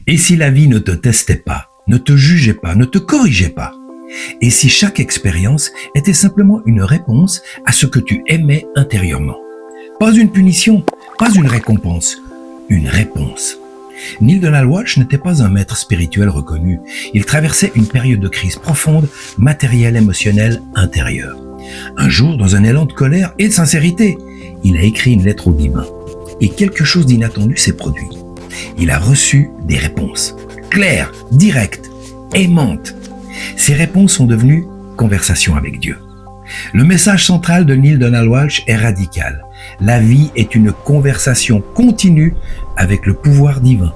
Et si la vie ne te testait pas, ne te jugeait pas, ne te corrigeait pas? Et si chaque expérience était simplement une réponse à ce que tu aimais intérieurement? Pas une punition, pas une récompense, une réponse. Neale Donald Walsch n'était pas un maître spirituel reconnu. Il traversait une période de crise profonde, matérielle, émotionnelle, intérieure. Un jour, dans un élan de colère et de sincérité, il a écrit une lettre au divin. Et quelque chose d'inattendu s'est produit. Il a reçu des réponses, claires, directes, aimantes. Ces réponses sont devenues conversations avec Dieu. Le message central de Neale Donald Walsch est radical. La vie est une conversation continue avec le pouvoir divin.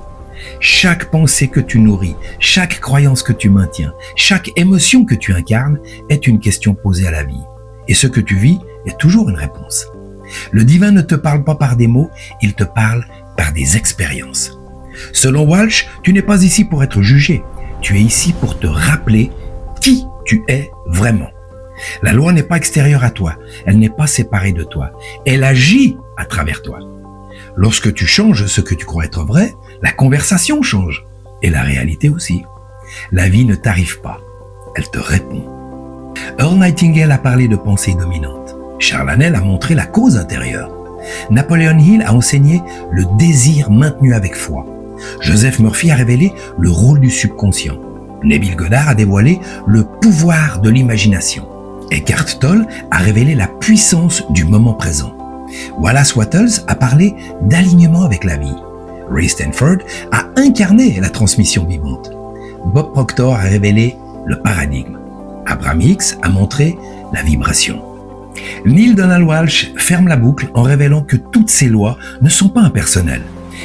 Chaque pensée que tu nourris, chaque croyance que tu maintiens, chaque émotion que tu incarnes est une question posée à la vie. Et ce que tu vis est toujours une réponse. Le divin ne te parle pas par des mots, il te parle par des expériences. Selon Walsch, tu n'es pas ici pour être jugé, tu es ici pour te rappeler qui tu es vraiment. La loi n'est pas extérieure à toi, elle n'est pas séparée de toi, elle agit à travers toi. Lorsque tu changes ce que tu crois être vrai, la conversation change, et la réalité aussi. La vie ne t'arrive pas, elle te répond. Earl Nightingale a parlé de pensée dominante. Charles Haanel a montré la cause intérieure. Napoleon Hill a enseigné le désir maintenu avec foi. Joseph Murphy a révélé le rôle du subconscient. Neville Goddard a dévoilé le pouvoir de l'imagination. Eckhart Tolle a révélé la puissance du moment présent. Wallace Wattles a parlé d'alignement avec la vie. Ray Stanford a incarné la transmission vivante. Bob Proctor a révélé le paradigme. Abraham Hicks a montré la vibration. Neale Donald Walsch ferme la boucle en révélant que toutes ces lois ne sont pas impersonnelles.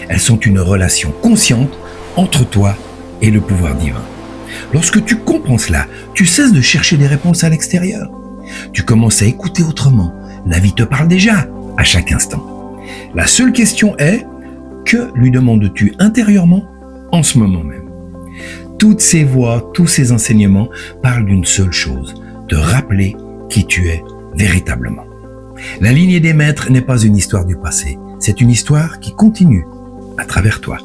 Elles sont une relation consciente entre toi et le pouvoir divin. Lorsque tu comprends cela, tu cesses de chercher des réponses à l'extérieur. Tu commences à écouter autrement. La vie te parle déjà à chaque instant. La seule question est, que lui demandes-tu intérieurement en ce moment même? Toutes ces voix, tous ces enseignements parlent d'une seule chose, te rappeler qui tu es véritablement. La lignée des maîtres n'est pas une histoire du passé, c'est une histoire qui continue à travers toi.